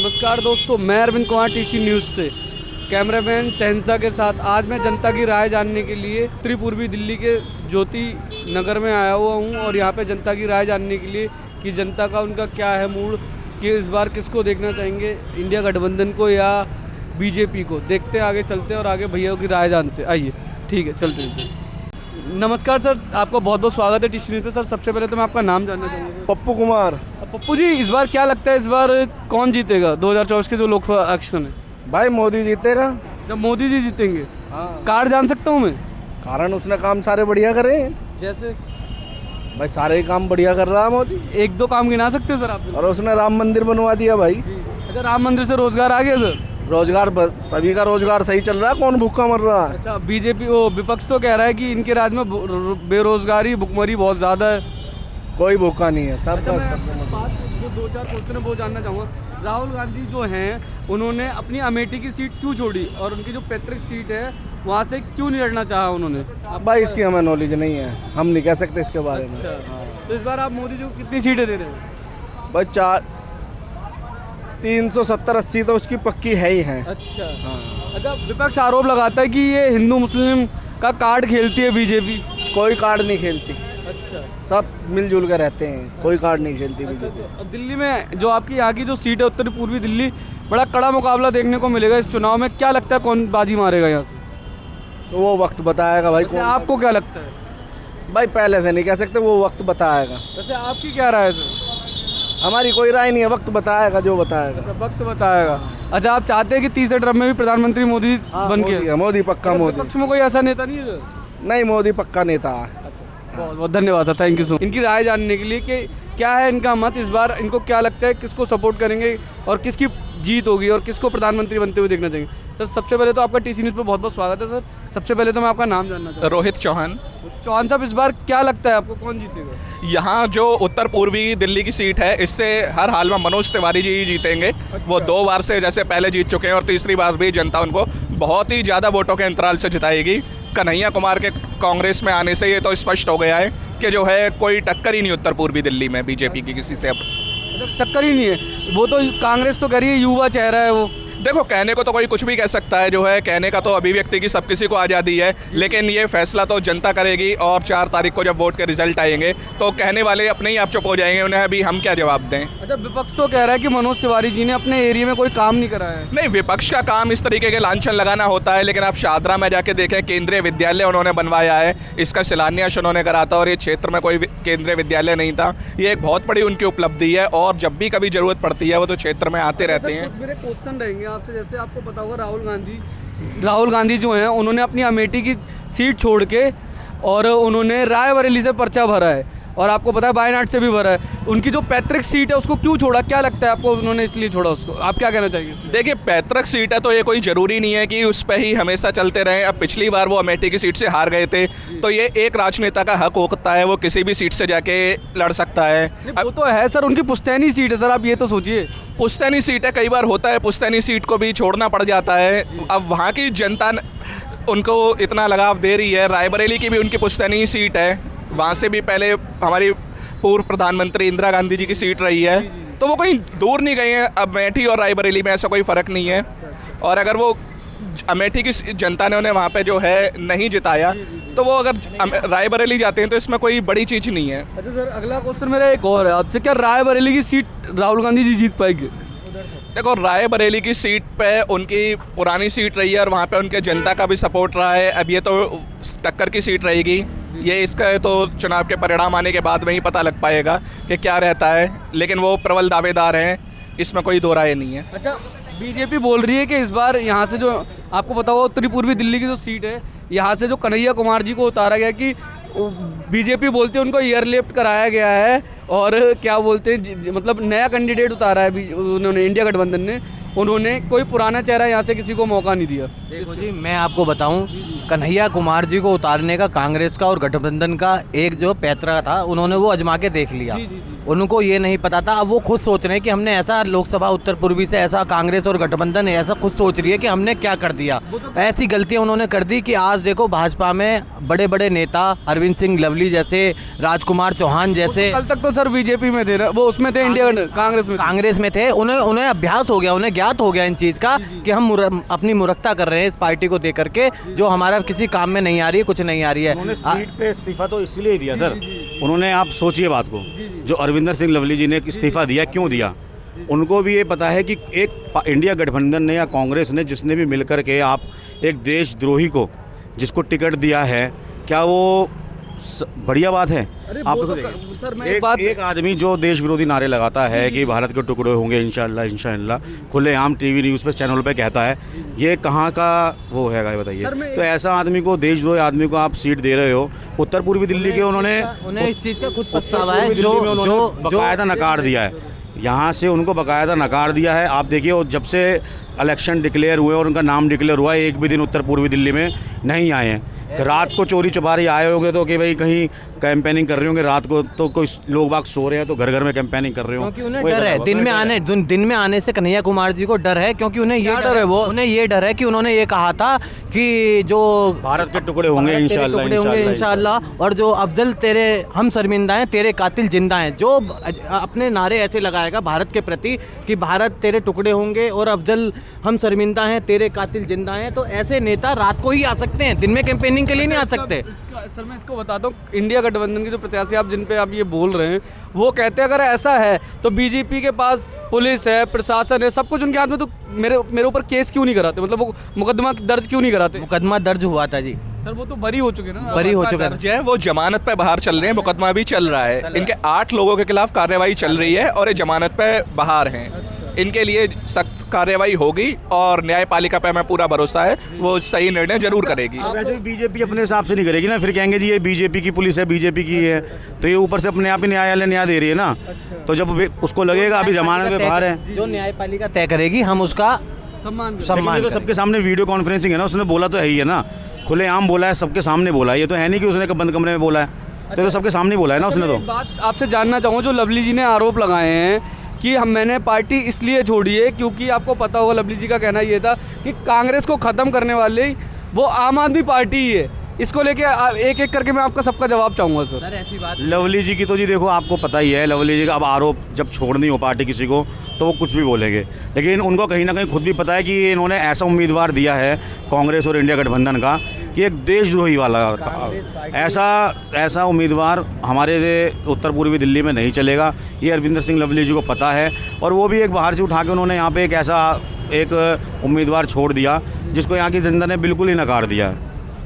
नमस्कार दोस्तों, मैं अरविंद कुमार टीसी न्यूज़ से कैमरामैन शहंशाह के साथ आज मैं जनता की राय जानने के लिए उत्तरी पूर्वी दिल्ली के ज्योति नगर में आया हुआ हूं और यहां पे जनता की राय जानने के लिए कि जनता का उनका क्या है मूड, कि इस बार किसको देखना चाहेंगे, इंडिया गठबंधन को या बीजेपी को। देखते हैं, आगे चलते हैं और आगे भैया की राय जानते हैं। आइए, ठीक है, चलते हैं। नमस्कार सर, आपका बहुत बहुत स्वागत है टीसी न्यूज़ पे। सर, सबसे पहले तो मैं आपका नाम जानना चाहूँगा। पप्पू कुमार। पप्पू जी, इस बार क्या लगता है, इस बार कौन जीतेगा 2024 के जो लोकसभा इलेक्शन है? भाई मोदी जीतेगा। जब मोदी जी जीतेंगे। हाँ। कार्ड जान सकता हूँ मैं? कारण उसने काम सारे बढ़िया करे। जैसे भाई सारे ही काम बढ़िया कर रहा है मोदी। एक दो काम गिना सकते हैं सर आप? और उसने राम मंदिर बनवा दिया भाई। अच्छा, राम मंदिर से रोजगार आ गया सर? रोजगार सभी का रोजगार सही चल रहा है, कौन भूखा मर रहा है। अच्छा, बीजेपी वो विपक्ष तो कह रहा है कि इनके राज्य में बेरोजगारी भुखमरी बहुत ज़्यादा है। कोई भूखा नहीं है, सब अच्छा, का मैं सब। बात जो दो चार क्वेश्चन है वो जानना चाहूँगा। राहुल गांधी जो हैं, उन्होंने अपनी अमेठी की सीट क्यों छोड़ी और उनकी जो पैतृक सीट है वहाँ से क्यों नहीं लड़ना चाहा उन्होंने? भाई इसकी हमें नॉलेज नहीं है, हम नहीं कह सकते इसके बारे में। अच्छा, तो इस बार आप मोदी जी को कितनी सीटें दे रहे हैं? भाई 370-80 तो उसकी पक्की है ही है। अच्छा। हाँ। अच्छा, विपक्ष आरोप लगाता है कि ये हिंदू मुस्लिम का कार्ड खेलती है बीजेपी। कोई कार्ड नहीं खेलती, अच्छा। सब मिलजुल कर रहते हैं, कोई कार्ड नहीं खेलती बीजेपी। अब दिल्ली में जो आपकी यहाँ की जो सीट है उत्तरी पूर्वी दिल्ली, बड़ा कड़ा मुकाबला देखने को मिलेगा इस चुनाव में। क्या लगता है कौन बाजी मारेगा यहाँ से? तो वो वक्त बताएगा भाई। वैसे आपको क्या लगता है? भाई पहले से नहीं कह सकते, वो वक्त बताएगा। वैसे आपकी क्या राय है सर? हमारी कोई राय नहीं है, वक्त बताएगा जो बताएगा। अच्छा, वक्त बताएगा। अच्छा, आप चाहते हैं कि तीसरे टर्म में भी प्रधानमंत्री मोदी बन के? मोदी पक्का मोदी। विपक्ष में कोई ऐसा नेता नहीं है सर? नहीं, मोदी पक्का नेता है। बहुत बहुत धन्यवाद sir, thank you so much. इनकी राय जानने के लिए कि क्या है इनका मत, इस बार इनको क्या लगता है, किसको सपोर्ट करेंगे और किसकी जीत होगी और किसको प्रधानमंत्री बनते हुए देखना चाहेंगे। सर, सबसे पहले तो आपका टीसी न्यूज़ पर बहुत बहुत स्वागत है सर। सबसे पहले तो मैं आपका नाम जानना चाहूँगा। रोहित चौहान। चौहान साहब, इस बार क्या लगता है आपको कौन जीतेगा? यहाँ जो उत्तर पूर्वी दिल्ली की सीट है, इससे हर हाल में मनोज तिवारी जी ही जीतेंगे। वो 2 बार से जैसे पहले जीत चुके हैं और तीसरी बार भी जनता उनको बहुत ही ज़्यादा वोटों के अंतराल से जिताएगी। कन्हैया कुमार के कांग्रेस में आने से ये तो स्पष्ट हो गया है कि जो है कोई टक्कर ही नहीं उत्तर पूर्वी दिल्ली में बीजेपी की किसी से। अब टक्कर ही नहीं है, वो तो कांग्रेस तो कह रही है युवा चेहरा है वो। देखो, कहने को तो कोई कुछ भी कह सकता है, जो है कहने का तो अभिव्यक्ति की सब किसी को आज़ादी है, लेकिन ये फैसला तो जनता करेगी। और 4 तारीख को जब वोट के रिजल्ट आएंगे तो कहने वाले अपने ही आप चुप हो जाएंगे, उन्हें अभी हम क्या जवाब दें। अच्छा, विपक्ष तो कह रहा है कि मनोज तिवारी जी ने अपने एरिया में कोई काम नहीं कराया है। नहीं, विपक्ष का काम इस तरीके के लांछन लगाना होता है, लेकिन आप शाहदरा में जाके देखें, केंद्रीय विद्यालय उन्होंने बनवाया है, इसका शिलान्यास उन्होंने करा था और ये क्षेत्र में कोई केंद्रीय विद्यालय नहीं था। ये एक बहुत बड़ी उनकी उपलब्धि है और जब भी कभी ज़रूरत पड़ती है वो तो क्षेत्र में आते रहते हैं। मेरे क्वेश्चन रहेंगे आपसे, जैसे आपको पता होगा राहुल गांधी जो हैं, उन्होंने अपनी अमेठी की सीट छोड़ के और उन्होंने रायबरेली से पर्चा भरा है और आपको पता है वायनाड से भी भरा है। उनकी जो पैतृक सीट है उसको क्यों छोड़ा, क्या लगता है आपको उन्होंने इसलिए छोड़ा उसको? आप क्या कहना चाहिए? देखिए, पैतृक सीट है तो ये कोई ज़रूरी नहीं है कि उस पर ही हमेशा चलते रहें। अब पिछली बार वो अमेठी की सीट से हार गए थे, तो ये एक राजनेता का हक होता है, वो किसी भी सीट से जाके लड़ सकता है। वो तो है सर, उनकी पुश्तैनी सीट है सर, आप ये तो सोचिए। पुश्तैनी सीट है, कई बार होता है पुश्तैनी सीट को भी छोड़ना पड़ जाता है। अब वहाँ की जनता उनको इतना लगाव दे रही है। रायबरेली की भी उनकी पुश्तैनी सीट है, वहाँ से भी पहले हमारी पूर्व प्रधानमंत्री इंदिरा गांधी जी की सीट रही है, तो वो कहीं दूर नहीं गए हैं। अब अमेठी और रायबरेली में ऐसा कोई फ़र्क नहीं है। और अगर वो अमेठी की जनता ने उन्हें वहाँ पे जो है नहीं जिताया, तो वो अगर रायबरेली जाते हैं तो इसमें कोई बड़ी चीज़ नहीं है। अच्छा सर, अगला क्वेश्चन मेरा एक और है आपसे, क्या रायबरेली की सीट राहुल गांधी जी जीत पाएंगे? देखो, रायबरेली की सीट पे उनकी पुरानी सीट रही है और वहाँ पे उनके जनता का भी सपोर्ट रहा है। अब ये तो टक्कर की सीट रहेगी, ये इसका तो चुनाव के परिणाम आने के बाद में ही पता लग पाएगा कि क्या रहता है, लेकिन वो प्रबल दावेदार हैं, इसमें कोई दो राय नहीं है। अच्छा, बीजेपी बोल रही है कि इस बार यहाँ से जो आपको पता होगा उत्तरी पूर्वी दिल्ली की जो सीट है, यहाँ से जो कन्हैया कुमार जी को उतारा गया, कि बीजेपी बोलते हैं उनको एयरलिफ्ट कराया गया है और क्या बोलते हैं मतलब नया कैंडिडेट उतारा है उन्होंने, इंडिया गठबंधन ने। उन्होंने कोई पुराना चेहरा यहाँ से किसी को मौका नहीं दिया। देखो जी, मैं आपको बताऊं, कन्हैया कुमार जी को उतारने का कांग्रेस का और गठबंधन का एक जो पैतरा था, उन्होंने वो आजमा के देख लिया। उनको ये नहीं पता था। अब वो खुद सोच रहे हैं कि हमने ऐसा लोकसभा उत्तर पूर्वी से ऐसा कांग्रेस और गठबंधन ऐसा खुद सोच रही है कि हमने क्या कर दिया। ऐसी गलतियां उन्होंने कर दी कि आज देखो भाजपा में बड़े बड़े नेता अरविंद सिंह लवली जैसे, राजकुमार चौहान जैसे, कल तक तो सर बीजेपी में थे ना, वो उसमें थे, इंडिया कांग्रेस में थे। उन्हें अभ्यास हो गया, उन्हें ज्ञात हो गया इन चीज़ का कि हम अपनी मूर्खता कर रहे हैं इस पार्टी को देकर के, जो हमारा किसी काम में नहीं आ रही है, कुछ नहीं आ रही है। उन्होंने सीट पे इस्तीफा तो इसलिए दिया सर, उन्होंने, आप सोचिए बात को, जो अरविंदर सिंह लवली जी ने इस्तीफा दिया, क्यों दिया? उनको भी ये पता है कि एक इंडिया गठबंधन ने या कांग्रेस ने जिसने भी मिलकर के आप एक देशद्रोही को जिसको टिकट दिया है, क्या वो बढ़िया बात है? आप सर मैं एक आदमी जो देश विरोधी नारे लगाता है कि भारत के टुकड़े होंगे इंशाअल्लाह इंशाअल्लाह, खुलेआम टीवी न्यूज़ पे चैनल पे कहता है, ये कहाँ का वो है बताइए? तो ऐसा आदमी को, देशद्रोही आदमी को आप सीट दे रहे हो। उत्तर पूर्वी दिल्ली के उन्हें इस चीज़ का खुद पछतावा है, जो बकायदा नकार दिया है, यहाँ से उनको बकायदा नकार दिया है। आप देखिए, और जब से इलेक्शन डिक्लेयर हुए और उनका नाम डिक्लेयर हुआ, एक भी दिन उत्तर पूर्वी दिल्ली में नहीं आए हैं। रात को चोरी चुपारी आए होंगे तो कि भाई कहीं कैंपेनिंग कर रहे होंगे, रात को तो कोई लोग बाग सो रहे हैं तो घर घर में कैंपेनिंग कर रहे हो, क्योंकि उन्हें डर है दिन में आने से। कन्हैया कुमार जी को डर है, क्योंकि उन्हें ये डर है कि उन्होंने ये कहा था कि जो भारत के टुकड़े होंगे इंशाअल्लाह, और जो अफजल तेरे हम शर्मिंदा हैं, तेरे कातिल जिंदा हैं, जो अपने नारे ऐसे लगाएगा भारत के प्रति कि भारत तेरे टुकड़े होंगे और अफजल हम शर्मिंदा हैं, तेरे कातिल जिंदा हैं, तो ऐसे नेता रात को ही आ सकते हैं, दिन में कैंपेनिंग के लिए नहीं आ सकते। सर मैं इसको बताता हूँ, इंडिया गठबंधन के जो प्रत्याशी आप जिन पे आप ये बोल रहे हैं, वो कहते हैं अगर ऐसा है तो बीजेपी के पास पुलिस है, प्रशासन है, सब कुछ उनके हाथ में, तो मेरे ऊपर केस क्यों नहीं कराते? मतलब वो मुकदमा दर्ज क्यों नहीं कराते? मुकदमा दर्ज हुआ था जी सर, वो तो बरी हो चुके ना, बरी हो चुके हैं, वो जमानत पे बाहर चल रहे हैं, मुकदमा भी चल रहा है। इनके 8 लोगों के खिलाफ कार्रवाई चल रही है और ये जमानत पे बाहर हैं। इनके लिए सख्त कार्रवाई होगी और न्यायपालिका पे हमें पूरा भरोसा है, वो सही निर्णय जरूर करेगी। वैसे भी बीजेपी अपने हिसाब से नहीं करेगी ना, फिर कहेंगे जी ये बीजेपी की पुलिस है, बीजेपी की है, तो ये ऊपर से अपने आप ही न्यायालय न्याय दे रही है ना। तो जब उसको लगेगा अभी जमानत पे बाहर है, जो न्यायपालिका तय करेगी हम उसका सम्मान। तो सबके सामने वीडियो कॉन्फ्रेंसिंग है ना, उसने बोला तो है ही है ना, खुलेआम बोला है, सबके सामने बोला है, ये तो है नहीं कि उसने बंद कमरे में बोला है, तो सबके सामने बोला है ना उसने। तो बात आपसे जानना चाहूँगा, जो लवली जी ने आरोप लगाए हैं कि मैंने पार्टी इसलिए छोड़ी है क्योंकि आपको पता होगा, लवली जी का कहना ये था कि कांग्रेस को ख़त्म करने वाले वो आम आदमी पार्टी ही है। इसको लेके एक एक करके मैं आपका सबका जवाब चाहूँगा सर। ऐसी बात लवली जी की तो जी देखो, आपको पता ही है, लवली जी का अब आरोप जब छोड़नी हो पार्टी किसी को तो वो कुछ भी बोलेंगे, लेकिन उनको कहीं ना कहीं खुद भी पता है कि इन्होंने ऐसा उम्मीदवार दिया है कांग्रेस और इंडिया गठबंधन का कि एक देशद्रोही वाला ऐसा उम्मीदवार हमारे उत्तर पूर्वी दिल्ली में नहीं चलेगा। ये अरविंदर सिंह लवली जी को पता है, और वो भी एक बाहर से उठा के उन्होंने यहाँ पे एक ऐसा एक उम्मीदवार छोड़ दिया जिसको यहाँ की जनता ने बिल्कुल ही नकार दिया,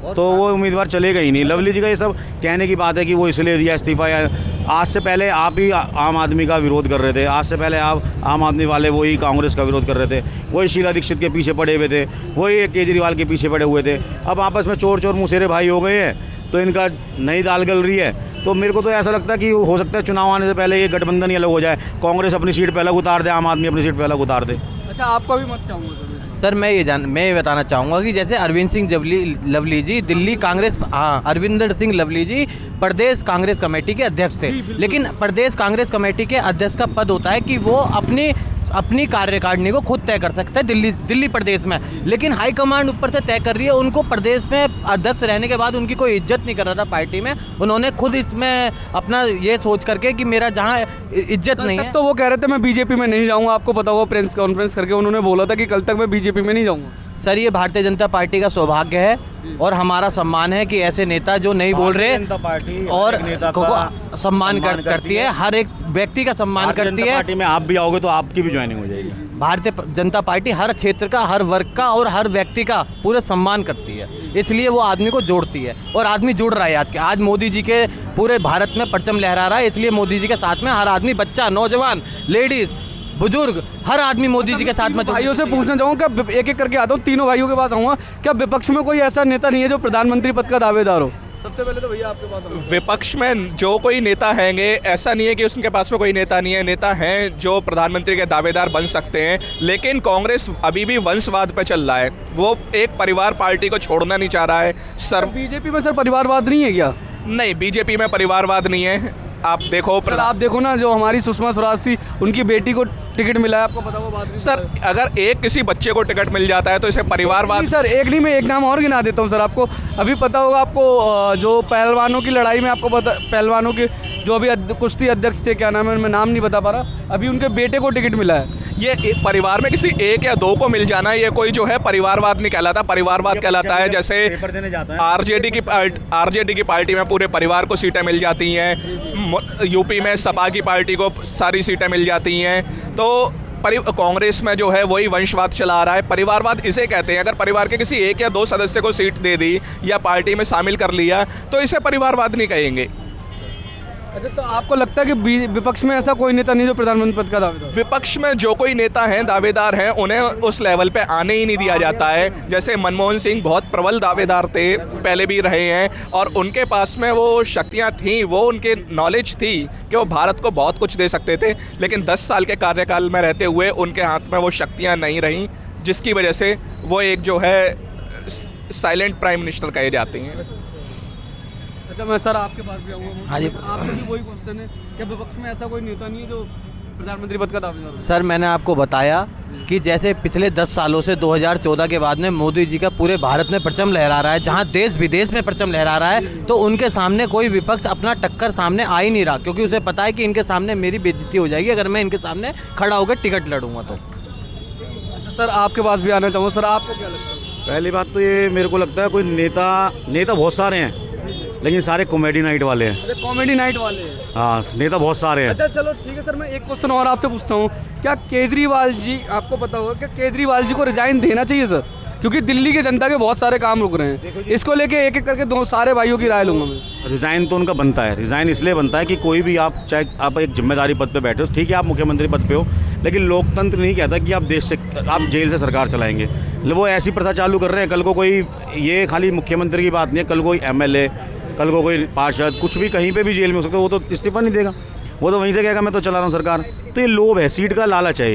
तो वो उम्मीदवार चलेगा ही नहीं। लवली जी का ये सब कहने की बात है कि वो इसलिए दिया इस्तीफा, या आज से पहले आप ही आम आदमी का विरोध कर रहे थे, आज से पहले आप आम आदमी वाले वही कांग्रेस का विरोध कर रहे थे, वही शीला दीक्षित के पीछे पड़े हुए थे, वही केजरीवाल के पीछे पड़े हुए थे। अब आपस में चोर चोर मुसेरे भाई हो गए हैं, तो इनका नई दाल गल रही है। तो मेरे को तो ऐसा लगता है कि हो सकता है चुनाव आने से पहले ये गठबंधन ही अलग हो जाए, कांग्रेस अपनी सीट पर अलग उतार दे, आम आदमी अपनी सीट पर अलग उतार दे। अच्छा, आपका भी मत चाहूँगा सर। मैं ये बताना चाहूँगा कि जैसे अरविंद सिंह लवली जी दिल्ली कांग्रेस, अरविंदर सिंह लवली जी प्रदेश कांग्रेस कमेटी के अध्यक्ष थे, लेकिन प्रदेश कांग्रेस कमेटी के अध्यक्ष का पद होता है कि वो अपनी कार्यकारिणी को खुद तय कर सकता है दिल्ली प्रदेश में, लेकिन हाईकमांड ऊपर से तय कर रही है। उनको प्रदेश में अध्यक्ष रहने के बाद उनकी कोई इज्जत नहीं कर रहा था पार्टी में, उन्होंने खुद इसमें अपना ये सोच करके कि मेरा जहाँ इज्जत नहीं है। तो वो कह रहे थे मैं बीजेपी में नहीं जाऊँगा, आपको पता होगा प्रेस कॉन्फ्रेंस करके उन्होंने बोला था कि कल तक मैं बीजेपी में नहीं जाऊँगा। सर, ये भारतीय जनता पार्टी का सौभाग्य है और हमारा सम्मान है कि ऐसे नेता जो नहीं बोल रहे और सम्मान करती है, हर एक व्यक्ति का सम्मान करती है। पार्टी में आप भी आओगे तो आपकी भी ज्वाइनिंग हो जाएगी। भारतीय जनता पार्टी हर क्षेत्र का, हर वर्ग का और हर व्यक्ति का पूरा सम्मान करती है, इसलिए वो आदमी को जोड़ती है और आदमी जुड़ रहा है। आज मोदी जी के पूरे भारत में परचम लहरा रहा है, इसलिए मोदी जी के साथ में हर आदमी, बच्चा, नौजवान, लेडीज, बुजुर्ग, हर आदमी मोदी जी के साथ में। भाइयों से पूछना चाहूँगा, क्या एक एक करके आता हूँ, तीनों भाइयों के पास आऊँगा, क्या विपक्ष में कोई ऐसा नेता नहीं है जो प्रधानमंत्री पद का दावेदार हो? सबसे पहले तो भैया आपके पास। विपक्ष में जो कोई नेता हैंगे, ऐसा नहीं है कि उसके पास में कोई नेता नहीं है, नेता हैं जो प्रधानमंत्री के दावेदार बन सकते हैं, लेकिन कांग्रेस अभी भी वंशवाद पे चल रहा है, वो एक परिवार पार्टी को छोड़ना नहीं चाह रहा है। सर, बीजेपी में सर परिवारवाद नहीं है क्या? नहीं, बीजेपी में परिवारवाद नहीं है। आप देखो सर आप देखो ना, जो हमारी सुषमा स्वराज थी, उनकी बेटी को टिकट मिला है, आपको पता होगा बात नहीं। सर अगर एक किसी बच्चे को टिकट मिल जाता है तो इसे परिवारवाद। नहीं सर, एक नहीं, मैं एक नाम और गिना देता हूँ सर आपको। अभी पता होगा आपको, जो पहलवानों की लड़ाई में आपको पता, पहलवानों के जो अभी कुश्ती अध्यक्ष थे, क्या नाम है, मैं नाम नहीं बता पा रहा, अभी उनके बेटे को टिकट मिला है। ये एक परिवार में किसी एक या दो को मिल जाना, ये कोई जो है परिवारवाद नहीं कहलाता। परिवारवाद कहलाता है जैसे आरजेडी की पार्टी में पूरे परिवार को सीटें मिल जाती हैं, यूपी में सपा की पार्टी को सारी सीटें मिल जाती हैं, तो कांग्रेस में जो है वही वंशवाद चला आ रहा है। परिवारवाद इसे कहते हैं। अगर परिवार के किसी एक या दो सदस्य को सीट दे दी या पार्टी में शामिल कर लिया तो इसे परिवारवाद नहीं कहेंगे। अच्छा, तो आपको लगता है कि विपक्ष में ऐसा कोई नेता नहीं जो प्रधानमंत्री पद का दावेदार? विपक्ष में जो कोई नेता हैं, दावेदार हैं, उन्हें उस लेवल पे आने ही नहीं दिया जाता है। जैसे मनमोहन सिंह बहुत प्रबल दावेदार थे, पहले भी रहे हैं, और उनके पास में वो शक्तियां थीं, वो उनके नॉलेज थी कि वो भारत को बहुत कुछ दे सकते थे, लेकिन 10 साल के कार्यकाल में रहते हुए उनके हाथ में वो शक्तियाँ नहीं रहीं, जिसकी वजह से वो एक जो है साइलेंट प्राइम मिनिस्टर कहे जाते हैं। अच्छा, मैं सर आपके पास भी आऊँगा। हाँ जी। आपसे भी वही क्वेश्चन है कि विपक्ष में ऐसा कोई नेता नहीं है जो प्रधानमंत्री पद का दावेदार हो? सर मैंने आपको बताया कि जैसे पिछले 10 सालों से 2014 के बाद में मोदी जी का पूरे भारत में परचम लहरा रहा है, जहां देश विदेश में परचम लहरा रहा है, तो उनके सामने कोई विपक्ष अपना टक्कर सामने आ ही नहीं रहा, क्योंकि उसे पता है कि इनके सामने मेरी बेइज्जती हो जाएगी अगर मैं इनके सामने खड़ा होकर टिकट लड़ूंगा तो। अच्छा सर, आपके पास भी आना चाहूँगा। सर आपको क्या लगता है? पहली बात तो ये मेरे को लगता है कोई नेता बहुत सारे हैं, लेकिन सारे कॉमेडी नाइट वाले हैं। अरे कॉमेडी नाइट वाले हैं। हाँ, नेता बहुत सारे हैं। अच्छा चलो ठीक है सर, मैं एक क्वेश्चन और आपसे पूछता हूँ, क्या केजरीवाल जी, आपको पता होगा क्या केजरीवाल जी को रिजाइन देना चाहिए सर? क्योंकि दिल्ली की जनता के बहुत सारे काम रुक रहे हैं, इसको लेके एक एक करके दो सारे भाइयों की राय लूँगा मैं। रिज़ाइन तो उनका बनता है। रिज़ाइन इसलिए बनता है कि कोई भी आप, चाहे आप एक जिम्मेदारी पद पे बैठे हो, ठीक है आप मुख्यमंत्री पद पे हो, लेकिन लोकतंत्र नहीं कहता कि आप जेल से सरकार चलाएंगे। वो ऐसी प्रथा चालू कर रहे हैं, कल को कोई, ये खाली मुख्यमंत्री की बात नहीं है, कल कोई MLA, कल को कोई पार्षद, कुछ भी कहीं पे भी जेल में हो सकता है, वो तो इस्तीफा नहीं देगा, वो तो वहीं से कहेगा मैं तो चला रहा हूँ सरकार। तो ये लोभ है, सीट का लालच है,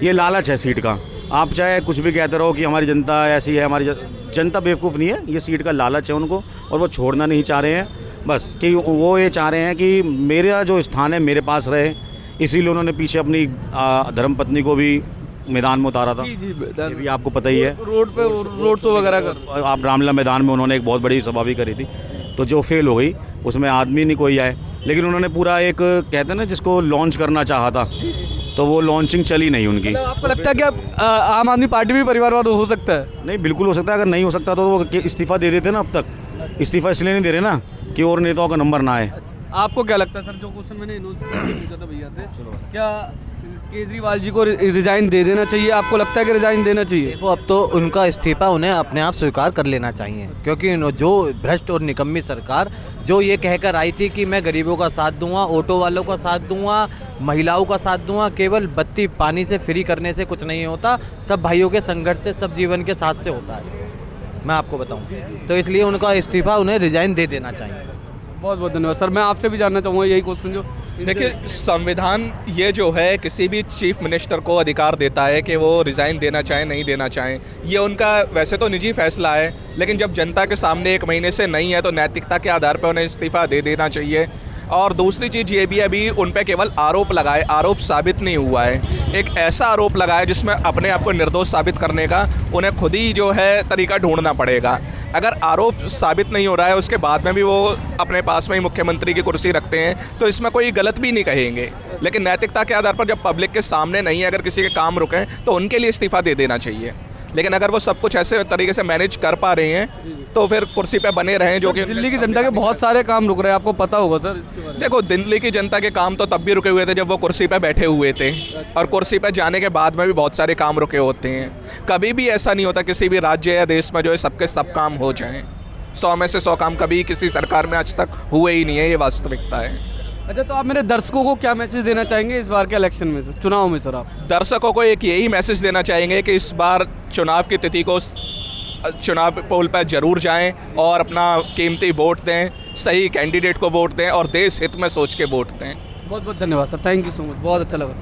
ये लालच है सीट का। आप चाहे कुछ भी कहते रहो कि हमारी जनता ऐसी है, हमारी जनता बेवकूफ़ नहीं है, ये सीट का लालच है उनको, और वो छोड़ना नहीं चाह रहे हैं बस, कि वो ये चाह रहे हैं कि मेरा जो स्थान है मेरे पास रहे, इसीलिए उन्होंने पीछे अपनी धर्मपत्नी को भी मैदान में उतारा था। जी ये भी आपको पता ही है, रोड शो वगैरह कर, आप रामलीला मैदान में उन्होंने एक बहुत बड़ी सभा भी करी थी, तो जो फेल हो गई उसमें आदमी नहीं कोई आए, लेकिन उन्होंने पूरा एक, कहते हैं ना, जिसको लॉन्च करना चाहा था, तो वो लॉन्चिंग चली नहीं उनकी। मतलब आपको लगता है कि अब आम आदमी पार्टी भी परिवारवाद हो सकता है? नहीं, बिल्कुल हो सकता है। अगर नहीं हो सकता तो वो इस्तीफा दे देते ना। अब तक इस्तीफा इसलिए नहीं दे रहे ना कि और नेताओं का नंबर ना आए। आपको क्या लगता है सर, जो क्वेश्चन मैंने पूछा था भैया से, क्या केजरीवाल जी को रिजाइन दे देना चाहिए? आपको लगता है कि रिजाइन देना चाहिए? देखो, अब तो उनका इस्तीफा उन्हें अपने आप स्वीकार कर लेना चाहिए, क्योंकि जो भ्रष्ट और निकम्मी सरकार जो ये कहकर आई थी कि मैं गरीबों का साथ दूंगा, ऑटो वालों का साथ दूंगा, महिलाओं का साथ दूंगा, केवल बत्ती पानी से फ्री करने से कुछ नहीं होता, सब भाइयों के संघर्ष से, सब जीवन के साथ से होता है, मैं आपको बताऊं। तो इसलिए उनका इस्तीफा उन्हें रिजाइन दे देना चाहिए। बहुत बहुत धन्यवाद सर। मैं आपसे भी जानना चाहूँगा यही क्वेश्चन जो, देखिए, संविधान ये जो है किसी भी चीफ मिनिस्टर को अधिकार देता है कि वो रिज़ाइन देना चाहें, नहीं देना चाहें, ये उनका वैसे तो निजी फैसला है, लेकिन जब जनता के सामने 1 महीने से नहीं है तो नैतिकता के आधार पर उन्हें इस्तीफ़ा दे देना चाहिए। और दूसरी चीज़ ये भी, अभी उन पे केवल आरोप लगाए, आरोप साबित नहीं हुआ है। एक ऐसा आरोप लगाए जिसमें अपने आप को निर्दोष साबित करने का उन्हें खुद ही जो है तरीका ढूंढना पड़ेगा। अगर आरोप साबित नहीं हो रहा है, उसके बाद में भी वो अपने पास में ही मुख्यमंत्री की कुर्सी रखते हैं, तो इसमें कोई गलत भी नहीं कहेंगे। लेकिन नैतिकता के आधार पर जब पब्लिक के सामने नहीं है, अगर किसी के काम रुके तो उनके लिए इस्तीफ़ा दे देना चाहिए। लेकिन अगर वो सब कुछ ऐसे तरीके से मैनेज कर पा रहे हैं तो फिर कुर्सी पे बने रहें, जो कि दिल्ली की जनता के बहुत सारे काम रुक रहे हैं, आपको पता होगा सर इसके बारे में। देखो, दिल्ली की जनता के काम तो तब भी रुके हुए थे जब वो कुर्सी पे बैठे हुए थे, और कुर्सी पे जाने के बाद में भी बहुत सारे काम रुके होते हैं। कभी भी ऐसा नहीं होता किसी भी राज्य या देश में जो है सबके सब काम हो जाएं। 100 में से 100 काम कभी किसी सरकार में आज तक हुए ही नहीं है, ये वास्तविकता है। अच्छा, तो आप मेरे दर्शकों को क्या मैसेज देना चाहेंगे इस बार के इलेक्शन में, सर चुनाव में? सर आप दर्शकों को एक यही मैसेज देना चाहेंगे कि इस बार चुनाव की तिथि को चुनाव पोल पर जरूर जाएं और अपना कीमती वोट दें, सही कैंडिडेट को वोट दें और देश हित में सोच के वोट दें। बहुत बहुत धन्यवाद sir, thank you so much, बहुत अच्छा लगा।